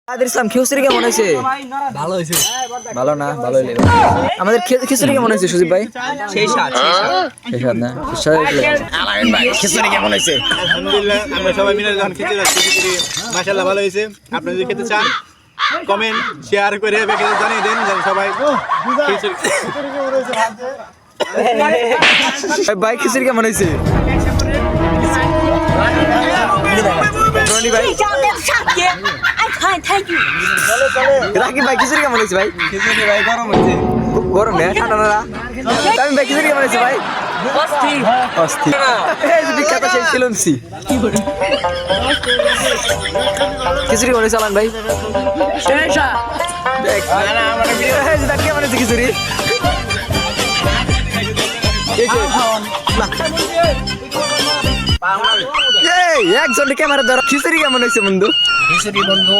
ইসলাম খিচুড়ি কেমন হয়েছে? ভালো হয়েছে। ভালো না, ভালো হইলে আমাদের খিচুড়ি কেমন হয়েছে সুদীপ ভাই? সেই স্বাদ না আলামিন ভাই খিচুড়ি কেমন হয়েছে? আলহামদুলিল্লাহ আমরা সবাই মিলে যখন খেতে যাচ্ছি খিচুড়ি মাশাআল্লাহ ভালো হয়েছে। আপনি যদি খেতে চান কমেন্ট শেয়ার করে জানিয়ে দেন যেন সবাই ভাই খিচুড়ি কেমন হয়েছে? রাকিব ভাই খিচুড়ি কেমন হয়েছে ভাই? খিচুড়ি ভাই গরম হয়েছে। গরম না ঠান্ডা না? তামিম ভাই খিচুড়ি কেমন হয়েছে ভাই? অস্থির এই যে বিখ্যাত সেই সিলমসি খিচুড়ি কেমন হয়েছে আলান ভাই? দেখ কেমন হয়েছে খিচুড়ি? একজন ক্যামেরা ধরো খিচুড়ি কেমন হয়েছে বন্ধু? খিচুড়ি বন্ধু